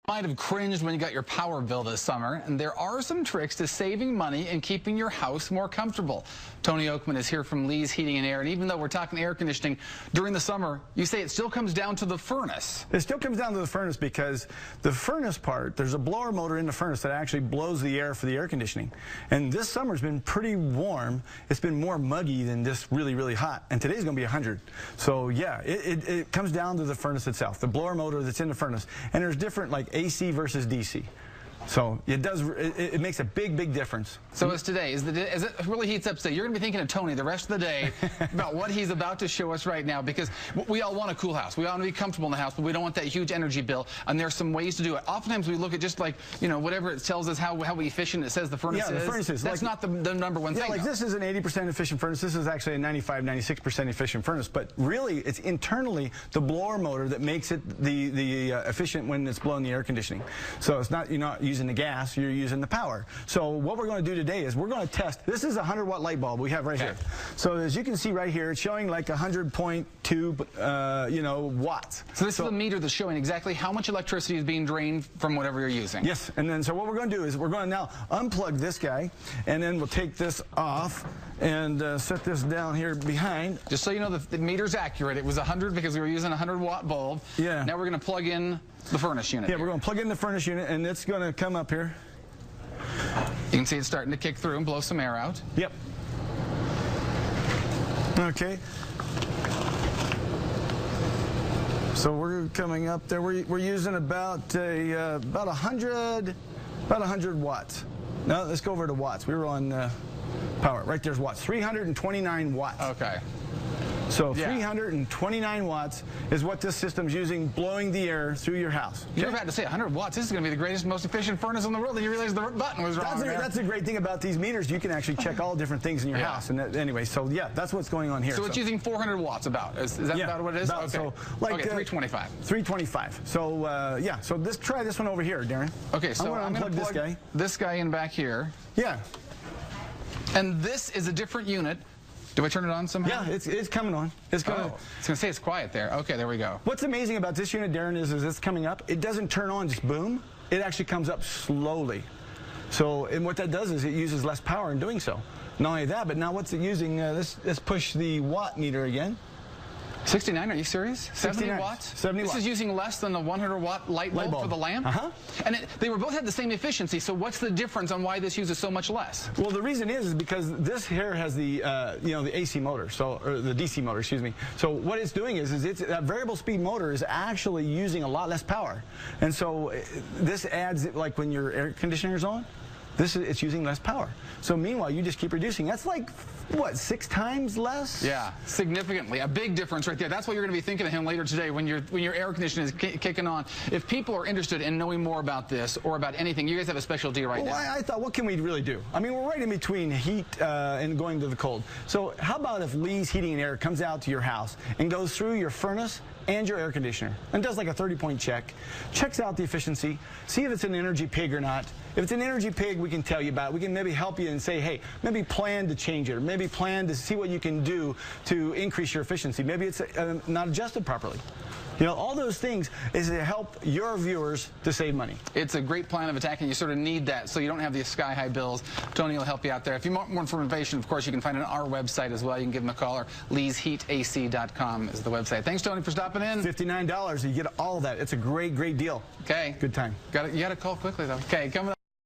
Might have cringed when you got your power bill this summer, and there are some tricks to saving money and keeping your house more comfortable. Tony Oakman is here from Lee's Heating and Air, and even though we're talking air conditioning during the summer, you say it still comes down to the furnace. It still comes down to the furnace because the furnace part, there's a blower motor in the furnace that actually blows the air for the air conditioning. And this summer's been pretty warm. It's been more muggy than just really, really hot. And today's going to be 100. So yeah, it comes down to the furnace itself, the blower motor that's in the furnace. And there's different like AC versus DC. So it makes a big difference. So as today, as it really heats up today, you're going to be thinking of Tony the rest of the day about what he's about to show us right now, because we all want a cool house. We all want to be comfortable in the house, but we don't want that huge energy bill, and there's some ways to do it. Oftentimes we look at just like, you know, whatever it tells us how efficient it says the furnace is. Yeah, the furnace is. That's not the number one thing. Yeah, like this is an 80% efficient furnace. This is actually a 95-96% efficient furnace, but really it's internally the blower motor that makes it the efficient when it's blowing the air conditioning. So it's not, you're not using the gas, you're using the power. So what we're going to do today is we're going to test. This is a 100-watt light bulb we have right here. So as you can see right here, it's showing like 100.2 you know, watts. So this is a meter that's showing exactly how much electricity is being drained from whatever you're using. Yes, and then so what we're going to do is we're going to now unplug this guy, and then we'll take this off and set this down here behind. Just so you know, the meter's accurate. It was 100 because we were using a 100-watt bulb. Yeah. Now we're going to plug in the furnace unit. Yeah, we're going to plug in the furnace unit, and it's going to come up here. You can see it's starting to kick through and blow some air out. Yep. Okay. So we're coming up there. We're using about 100 watts. Now let's go over to watts. We were on power. Right there's watts. 329 watts. Okay. So 329 watts is what this system's using, blowing the air through your house. You never had to say 100 watts. This is going to be the greatest, most efficient furnace in the world, and you realize the button was wrong. That's the great thing about these meters. You can actually check all different things in your house. And anyway, so yeah, that's what's going on here. So it's using 400 watts about. Is that about what it is? Okay. So like, okay, 325. 325. So yeah, so try this one over here, Darren. Okay, so I'm going to plug this guy in back here. Yeah. And this is a different unit. Do I turn it on somehow? Yeah, it's coming on. It's going to say it's quiet there. Okay, there we go. What's amazing about this unit, Darren, is it's coming up. It doesn't turn on just boom. It actually comes up slowly. So, and what that does is it uses less power in doing so. Not only that, but now what's it using? Let's push the watt meter again. 69, are you serious? 70 watts? 70 this watts. is using less than the 100-watt light bulb for the lamp? And they were both had the same efficiency, so what's the difference on why this uses so much less? Well, the reason is because this here has the, you know, the AC motor, or the DC motor, excuse me. So what it's doing is that variable speed motor is actually using a lot less power. And so this adds, like when your air conditioner's on, it's using less power. So meanwhile, you just keep reducing. That's like, what, 6 times less? Yeah, significantly. A big difference right there. That's what you're going to be thinking of him later today when your air conditioning is kicking on. If people are interested in knowing more about this or about anything, you guys have a special deal right now. I thought, what can we really do? I mean, we're right in between heat and going to the cold. So how about if Lee's Heating and Air comes out to your house and goes through your furnace and your air conditioner and does like a 30-point check, checks out the efficiency, see if it's an energy pig or not. If it's an energy pig, we can tell you about it. We can maybe help you and say, hey, maybe plan to change it, or maybe plan to see what you can do to increase your efficiency. Maybe it's not adjusted properly. You know, all those things is to help your viewers to save money. It's a great plan of attack, and you sort of need that so you don't have these sky-high bills. Tony will help you out there. If you want more information, of course, you can find it on our website as well. You can give him a call, or leesheatac.com is the website. Thanks, Tony, for stopping in. $59, you get all of that. It's a great deal. Okay. Good time. You got to call quickly, though. Okay, coming up.